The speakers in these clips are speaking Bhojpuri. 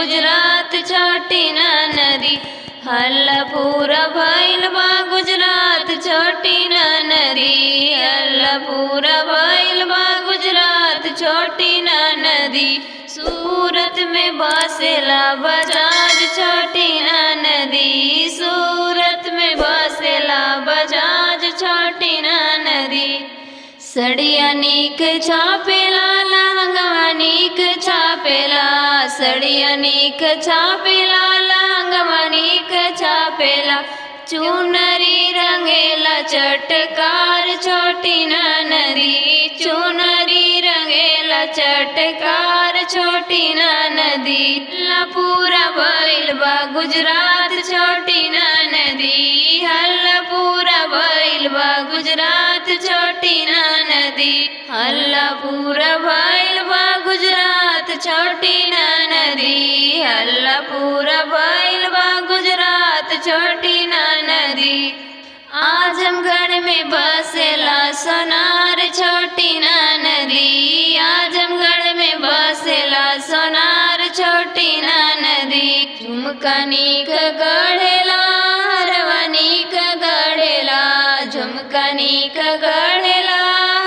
गुजरात छोटी ना नदी। हल्ला पूरा भइल बा गुजरात छोटी ना नदी। हल्ला पूरा भइल बा गुजरात छोटी ना नदी। सूरत में बसेला बजाज छोटी ना नदी। सूरत में बसेला बजाज छोटी ना नदी। सड़िया नीक छापेला लहंगवा नीक छापेला। सड़िया नीक छापेला लहंगवा नीक छापेला। चुनरी रंगेला चटकार छोटी ना नदी। चुनरी रंगेला चटकार छोटी ना नदी। हल्ला पूरा भइल बा गुजरात छोटी ना नदी। हल्ला पूरा भइल बा गुजरात छोटी ना नदी। हल्ला पूरा भइल बा गुजरात छोटी ना नदी। हल्ला पूरा भइल बा गुजरात छोटी ना नदी। आजमगढ़ में बसेला सोनार छोटी ना नदी। आजमगढ़ में बसेला सोनार छोटी ना नदी। झुमका नीक गढ़ेला हरवा नीक गढ़ेला। झुमका नीक गढ़ेला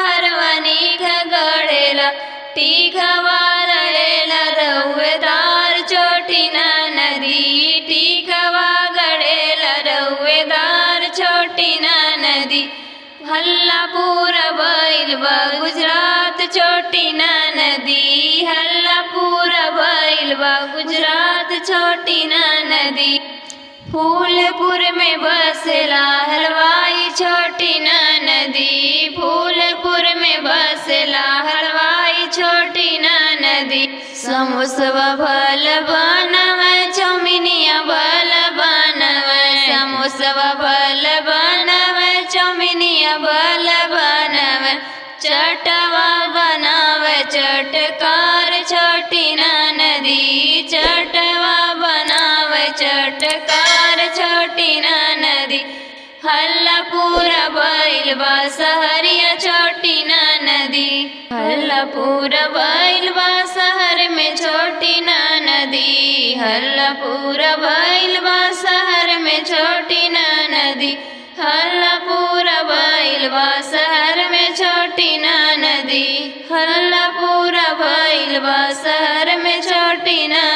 हरवा नीक गढ़ेला। टीकवा गढ़ेला रउएदार छोटी ना नदी। टीकवा गढ़ेला रउएदार छोटी ना नदी। हल्ला पूरा भइल बा गुजरात छोटी ना नदी। हल्ला पूरा भइल बा गुजरात छोटी ना नदी। फूलपुर में बसेला हलवाई छोटी ना नदी। फूलपुर में बसेला हलवाई छोटी ना नदी। समोसवा भल बनवे चौमिनिया भल बनवे। समोसवा भल बनवे चौमिनिया भल बनवे। चटवा बनावे चटकार छोटी ना नदी। चटवा बनावे चटकार छोटी ना नदी। हल्ला पूरा भइल बा सहरिया छोटी ना नदी। हल्ला पूरा भइल बा शहर में छोटी ना नदी। हल्ला पूरा भइल बा शहर में छोटी ना नदी। हल्ला पूरा भइल बा शहर में छोटी ना नदी। हल्ला पूरा भइल बा शहर में छोटी ना